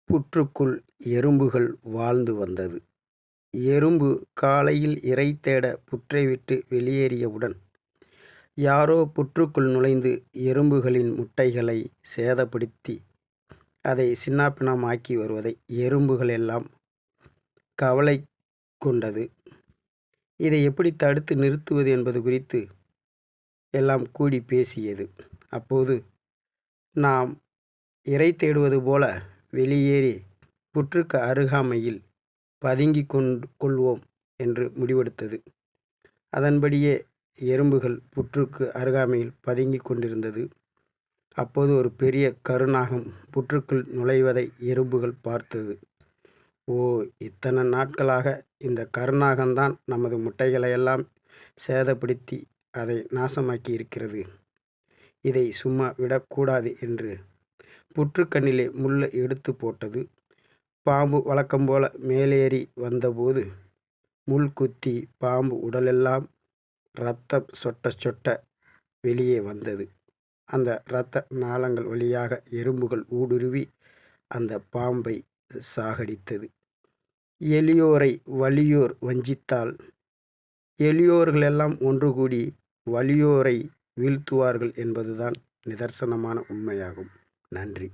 புற்றுக்குள் எறும்புகள் வாழ்ந்து வந்தது. எறும்பு காலையில் இரை தேட புற்றை விட்டு வெளியேறியவுடன், யாரோ புற்றுக்குள் நுழைந்து எறும்புகளின் முட்டைகளை சேதப்படுத்தி அதை சின்னாபின்னமாக்கி வருவதை எறும்புகள் எல்லாம் கவலை கொண்டது. இதை எப்படி தடுத்து நிறுத்துவது என்பது குறித்து எல்லாம் கூடி பேசியது. அப்போது நாம் இரை தேடுவது போல வெளியேறி புற்றுக்கு அருகாமையில் பதுங்கிக் கொள்வோம் என்று முடிவெடுத்தது. அதன்படியே எறும்புகள் புற்றுக்கு அருகாமையில் பதுங்கிக் கொண்டிருந்தது. அப்போது ஒரு பெரிய கருநாகம் புற்றுக்குள் நுழைவதை எறும்புகள் பார்த்தது. ஓ, இத்தனை நாட்களாக இந்த கருநாகம்தான் நமது முட்டைகளையெல்லாம் சேதப்படுத்தி அதை நாசமாக்கி இருக்கிறது. இதை சும்மா விடக்கூடாது என்று புற்றுக்கண்ணிலே முள்ளை எடுத்து போட்டது. பாம்பு வழக்கம்போல மேலேறி வந்தபோது முள் குத்தி பாம்பு உடலெல்லாம் இரத்தம் சொட்ட சொட்ட வெளியே வந்தது. அந்த இரத்த நாளங்கள் வழியாக எறும்புகள் ஊடுருவி அந்த பாம்பை சாகடித்தது. எளியோரை வலியோர் வஞ்சித்தால் எளியோர்களெல்லாம் ஒன்று கூடி வலியோரை வீழ்த்துவார்கள் என்பதுதான் நிதர்சனமான உண்மையாகும். நன்றி.